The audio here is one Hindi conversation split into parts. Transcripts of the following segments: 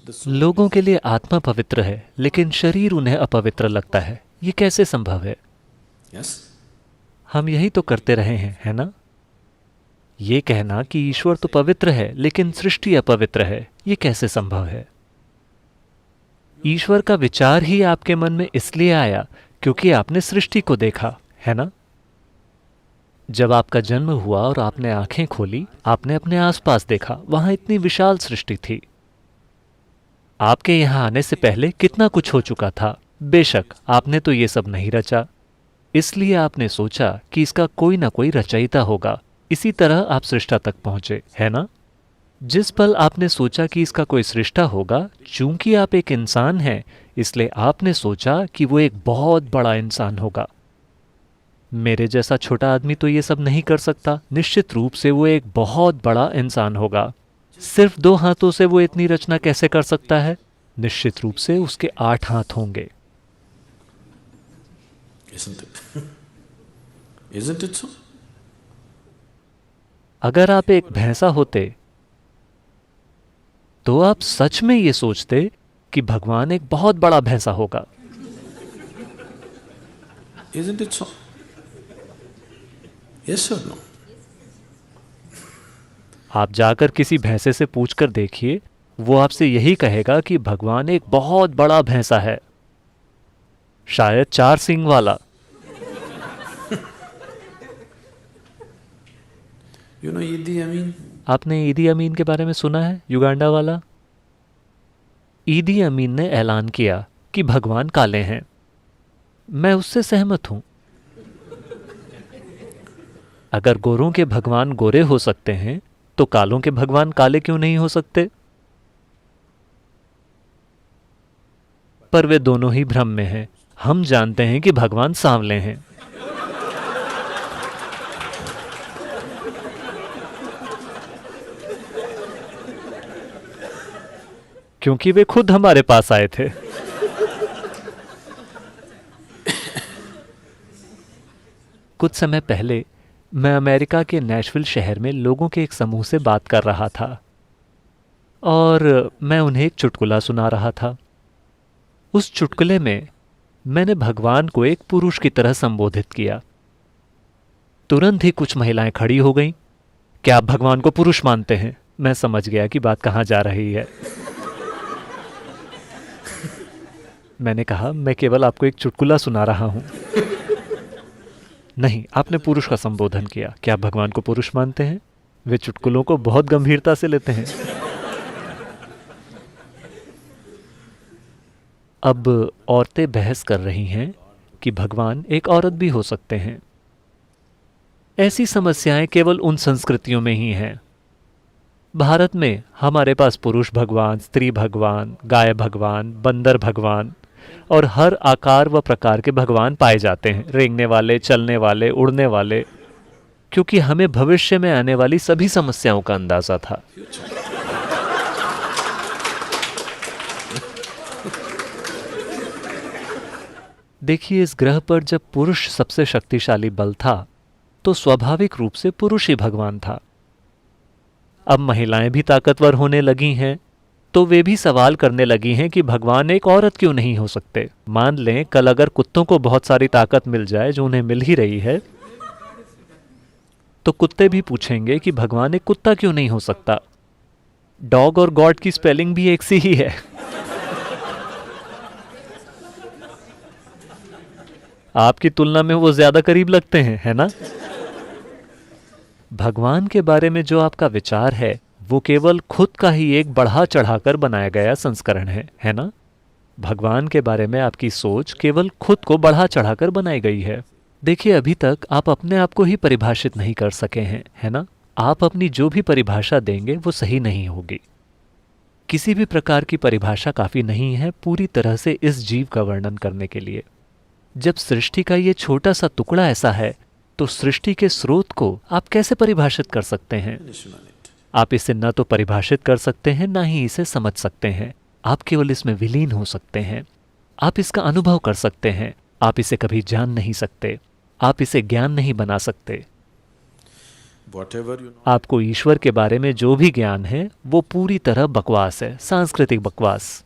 लोगों के लिए आत्मा पवित्र है लेकिन शरीर उन्हें अपवित्र लगता है। ये कैसे संभव है? Yes? हम यही तो करते रहे हैं, है ना? ये कहना कि ईश्वर तो पवित्र है लेकिन सृष्टि अपवित्र है, ये कैसे संभव है? ईश्वर का विचार ही आपके मन में इसलिए आया क्योंकि आपने सृष्टि को देखा, है ना? जब आपका जन्म हुआ और आपने आंखें खोली, आपने अपने आसपास देखा, वहां इतनी विशाल सृष्टि थी। आपके यहां आने से पहले कितना कुछ हो चुका था। बेशक आपने तो ये सब नहीं रचा, इसलिए आपने सोचा कि इसका कोई ना कोई रचयिता होगा। इसी तरह आप सृष्टा तक पहुंचे, है ना? जिस पल आपने सोचा कि इसका कोई सृष्टा होगा, चूंकि आप एक इंसान हैं, इसलिए आपने सोचा कि वो एक बहुत बड़ा इंसान होगा। मेरे जैसा छोटा आदमी तो ये सब नहीं कर सकता। निश्चित रूप से वो एक बहुत बड़ा इंसान होगा। सिर्फ 2 हाथों से वो इतनी रचना कैसे कर सकता है? निश्चित रूप से उसके 8 हाथ होंगे। Isn't it? Isn't it so? अगर आप एक भैंसा होते तो आप सच में ये सोचते कि भगवान एक बहुत बड़ा भैंसा होगा। Isn't it so? Yes or no? आप जाकर किसी भैंसे से पूछकर देखिए, वो आपसे यही कहेगा कि भगवान एक बहुत बड़ा भैंसा है, शायद 4 सींग वाला। You know Idi Amin? आपने ईदी अमीन के बारे में सुना है? युगांडा वाला। ईदी अमीन ने ऐलान किया कि भगवान काले हैं। मैं उससे सहमत हूं। अगर गोरों के भगवान गोरे हो सकते हैं तो कालों के भगवान काले क्यों नहीं हो सकते? पर वे दोनों ही भ्रम में हैं। हम जानते हैं कि भगवान सांवले हैं। क्योंकि वे खुद हमारे पास आए थे। कुछ समय पहले मैं अमेरिका के नैशविल शहर में लोगों के एक समूह से बात कर रहा था और मैं उन्हें एक चुटकुला सुना रहा था। उस चुटकुले में मैंने भगवान को एक पुरुष की तरह संबोधित किया। तुरंत ही कुछ महिलाएं खड़ी हो गईं। क्या आप भगवान को पुरुष मानते हैं? मैं समझ गया कि बात कहां जा रही है। मैंने कहा, मैं केवल आपको एक चुटकुला सुना रहा हूं। नहीं, आपने पुरुष का संबोधन किया। क्या आप भगवान को पुरुष मानते हैं? वे चुटकुलों को बहुत गंभीरता से लेते हैं। अब औरतें बहस कर रही हैं कि भगवान एक औरत भी हो सकते हैं। ऐसी समस्याएं केवल उन संस्कृतियों में ही हैं। भारत में हमारे पास पुरुष भगवान, स्त्री भगवान, गाय भगवान, बंदर भगवान और हर आकार व प्रकार के भगवान पाए जाते हैं। रेंगने वाले, चलने वाले, उड़ने वाले, क्योंकि हमें भविष्य में आने वाली सभी समस्याओं का अंदाजा था। देखिए, इस ग्रह पर जब पुरुष सबसे शक्तिशाली बल था तो स्वाभाविक रूप से पुरुष ही भगवान था। अब महिलाएं भी ताकतवर होने लगी हैं तो वे भी सवाल करने लगी हैं कि भगवान एक औरत क्यों नहीं हो सकते। मान लें कल अगर कुत्तों को बहुत सारी ताकत मिल जाए, जो उन्हें मिल ही रही है, तो कुत्ते भी पूछेंगे कि भगवान एक कुत्ता क्यों नहीं हो सकता। डॉग और गॉड की स्पेलिंग भी एक सी ही है। आपकी तुलना में वो ज्यादा करीब लगते हैं, है ना? भगवान के बारे में जो आपका विचार है वो केवल खुद का ही एक बढ़ा चढ़ाकर बनाया गया संस्करण है ना? भगवान के बारे में आपकी सोच केवल खुद को बढ़ा चढ़ाकर बनाई गई है। देखिए, अभी तक आप अपने आप को ही परिभाषित नहीं कर सके हैं, है ना? आप अपनी जो भी परिभाषा देंगे वो सही नहीं होगी। किसी भी प्रकार की परिभाषा काफी नहीं है पूरी तरह से इस जीव का वर्णन करने के लिए। जब सृष्टि का ये छोटा सा टुकड़ा ऐसा है तो सृष्टि के स्रोत को आप कैसे परिभाषित कर सकते हैं? आप इसे न तो परिभाषित कर सकते हैं, ना ही इसे समझ सकते हैं। आप केवल इसमें विलीन हो सकते हैं। आप इसका अनुभव कर सकते हैं। आप इसे कभी जान नहीं सकते। आप इसे ज्ञान नहीं बना सकते। whatever you know. आपको ईश्वर के बारे में जो भी ज्ञान है वो पूरी तरह बकवास है, सांस्कृतिक बकवास।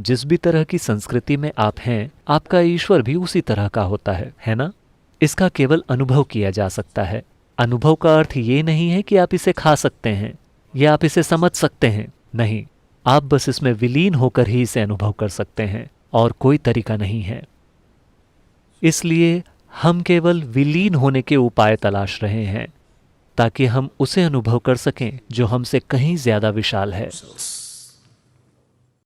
जिस भी तरह की संस्कृति में आप हैं, आपका ईश्वर भी उसी तरह का होता है ना? इसका केवल अनुभव किया जा सकता है। अनुभव का अर्थ ये नहीं है कि आप इसे खा सकते हैं या आप इसे समझ सकते हैं, नहीं, आप बस इसमें विलीन होकर ही इसे अनुभव कर सकते हैं और कोई तरीका नहीं है। इसलिए हम केवल विलीन होने के उपाय तलाश रहे हैं ताकि हम उसे अनुभव कर सकें जो हमसे कहीं ज्यादा विशाल है।